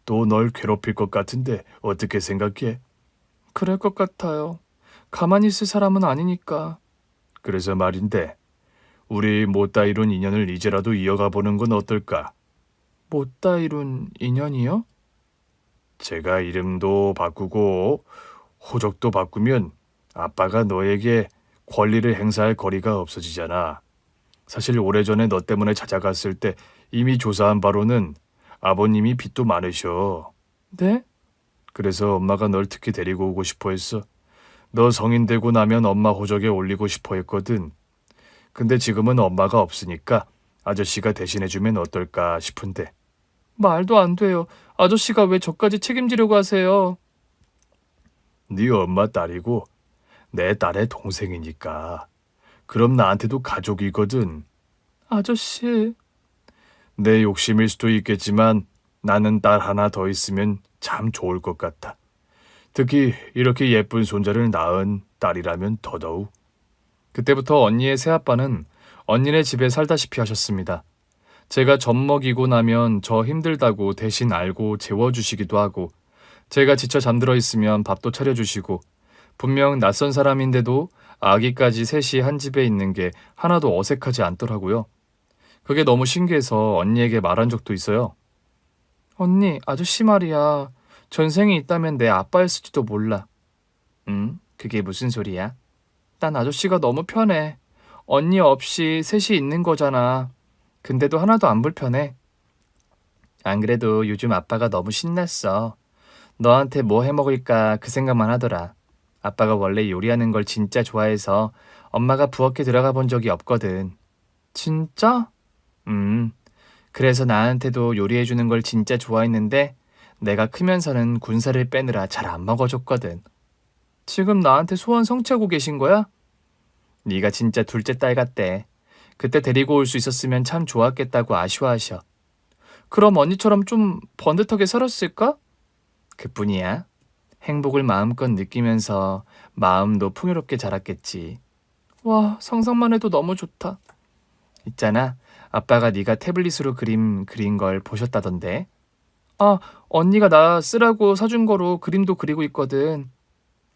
또 널 괴롭힐 것 같은데 어떻게 생각해? 그럴 것 같아요. 가만히 있을 사람은 아니니까. 그래서 말인데 우리 못다 이룬 인연을 이제라도 이어가 보는 건 어떨까? 못다 이룬 인연이요? 제가 이름도 바꾸고 호적도 바꾸면 아빠가 너에게 권리를 행사할 거리가 없어지잖아. 사실 오래전에 너 때문에 찾아갔을 때 이미 조사한 바로는 아버님이 빚도 많으셔. 네? 그래서 엄마가 널 특히 데리고 오고 싶어 했어. 너 성인 되고 나면 엄마 호적에 올리고 싶어 했거든. 근데 지금은 엄마가 없으니까 아저씨가 대신해주면 어떨까 싶은데. 말도 안 돼요. 아저씨가 왜 저까지 책임지려고 하세요? 네 엄마 딸이고 내 딸의 동생이니까. 그럼 나한테도 가족이거든. 아저씨. 내 욕심일 수도 있겠지만 나는 딸 하나 더 있으면 참 좋을 것 같아. 특히 이렇게 예쁜 손자를 낳은 딸이라면 더더욱. 그때부터 언니의 새아빠는 언니네 집에 살다시피 하셨습니다. 제가 젖 먹이고 나면 저 힘들다고 대신 알고 재워주시기도 하고, 제가 지쳐 잠들어 있으면 밥도 차려주시고, 분명 낯선 사람인데도 아기까지 셋이 한 집에 있는 게 하나도 어색하지 않더라고요. 그게 너무 신기해서 언니에게 말한 적도 있어요. 언니, 아저씨 말이야. 전생에 있다면 내 아빠였을지도 몰라. 그게 무슨 소리야? 난 아저씨가 너무 편해. 언니 없이 셋이 있는 거잖아. 근데도 하나도 안 불편해. 안 그래도 요즘 아빠가 너무 신났어. 너한테 뭐 해먹을까 그 생각만 하더라. 아빠가 원래 요리하는 걸 진짜 좋아해서 엄마가 부엌에 들어가 본 적이 없거든. 진짜? 그래서 나한테도 요리해주는 걸 진짜 좋아했는데 내가 크면서는 군살을 빼느라 잘 안 먹어줬거든. 지금 나한테 소원 성취하고 계신 거야? 네가 진짜 둘째 딸 같대. 그때 데리고 올 수 있었으면 참 좋았겠다고 아쉬워하셔. 그럼 언니처럼 좀 번듯하게 살았을까? 그뿐이야. 행복을 마음껏 느끼면서 마음도 풍요롭게 자랐겠지. 와, 상상만 해도 너무 좋다. 있잖아. 아빠가 네가 태블릿으로 그림 그린 걸 보셨다던데. 아, 언니가 나 쓰라고 사준 거로 그림도 그리고 있거든.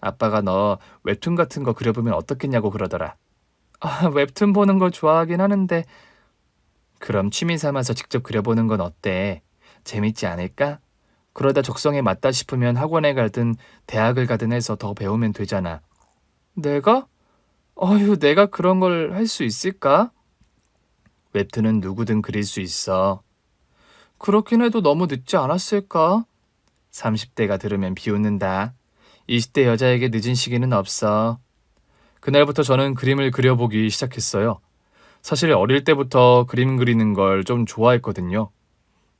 아빠가 너 웹툰 같은 거 그려보면 어떻겠냐고 그러더라. 아, 웹툰 보는 거 좋아하긴 하는데. 그럼 취미 삼아서 직접 그려보는 건 어때? 재밌지 않을까? 그러다 적성에 맞다 싶으면 학원에 가든 대학을 가든 해서 더 배우면 되잖아. 내가? 어휴, 내가 그런 걸 할 수 있을까? 웹툰은 누구든 그릴 수 있어. 그렇긴 해도 너무 늦지 않았을까? 30대가 들으면 비웃는다. 20대 여자에게 늦은 시기는 없어. 그날부터 저는 그림을 그려보기 시작했어요. 사실 어릴 때부터 그림 그리는 걸 좀 좋아했거든요.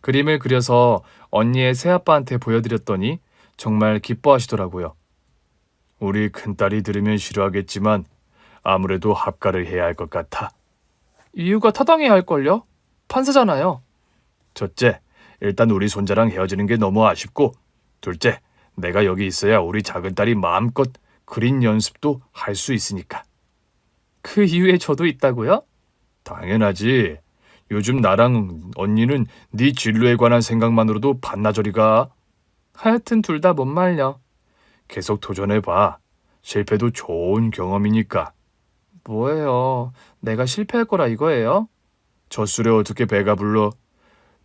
그림을 그려서 언니의 새아빠한테 보여드렸더니 정말 기뻐하시더라고요. 우리 큰딸이 들으면 싫어하겠지만 아무래도 합가를 해야 할 것 같아. 이유가 타당해야 할걸요? 판사잖아요. 첫째, 일단 우리 손자랑 헤어지는 게 너무 아쉽고, 둘째, 내가 여기 있어야 우리 작은 딸이 마음껏 그림 연습도 할 수 있으니까. 그 이유에 저도 있다고요? 당연하지. 요즘 나랑 언니는 네 진로에 관한 생각만으로도 반나절이 가. 하여튼 둘 다 못 말려. 계속 도전해봐. 실패도 좋은 경험이니까. 뭐예요? 내가 실패할 거라 이거예요? 젖술에 어떻게 배가 불러?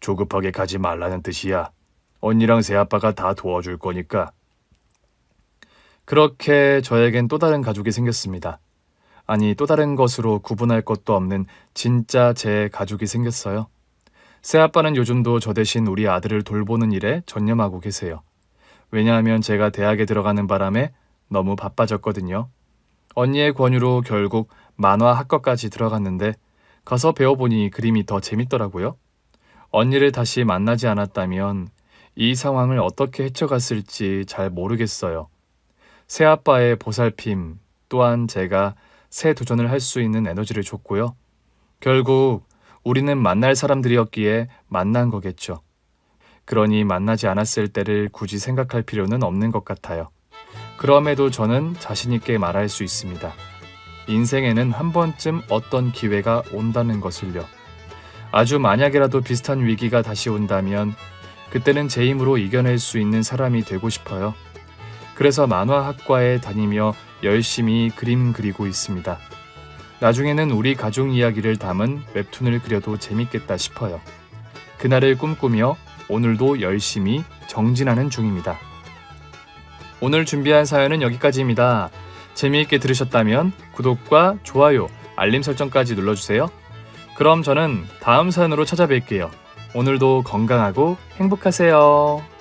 조급하게 가지 말라는 뜻이야. 언니랑 새아빠가 다 도와줄 거니까. 그렇게 저에겐 또 다른 가족이 생겼습니다. 아니, 또 다른 것으로 구분할 것도 없는 진짜 제 가족이 생겼어요. 새아빠는 요즘도 저 대신 우리 아들을 돌보는 일에 전념하고 계세요. 왜냐하면 제가 대학에 들어가는 바람에 너무 바빠졌거든요. 언니의 권유로 결국 만화 학과까지 들어갔는데 가서 배워보니 그림이 더 재밌더라고요. 언니를 다시 만나지 않았다면 이 상황을 어떻게 헤쳐갔을지 잘 모르겠어요. 새아빠의 보살핌 또한 제가 새 도전을 할 수 있는 에너지를 줬고요. 결국 우리는 만날 사람들이었기에 만난 거겠죠. 그러니 만나지 않았을 때를 굳이 생각할 필요는 없는 것 같아요. 그럼에도 저는 자신 있게 말할 수 있습니다. 인생에는 한 번쯤 어떤 기회가 온다는 것을요. 아주 만약이라도 비슷한 위기가 다시 온다면 그때는 제 힘으로 이겨낼 수 있는 사람이 되고 싶어요. 그래서 만화학과에 다니며 열심히 그림 그리고 있습니다. 나중에는 우리 가족 이야기를 담은 웹툰을 그려도 재밌겠다 싶어요. 그날을 꿈꾸며 오늘도 열심히 정진하는 중입니다. 오늘 준비한 사연은 여기까지입니다. 재미있게 들으셨다면 구독과 좋아요, 알림 설정까지 눌러주세요. 그럼 저는 다음 사연으로 찾아뵐게요. 오늘도 건강하고 행복하세요.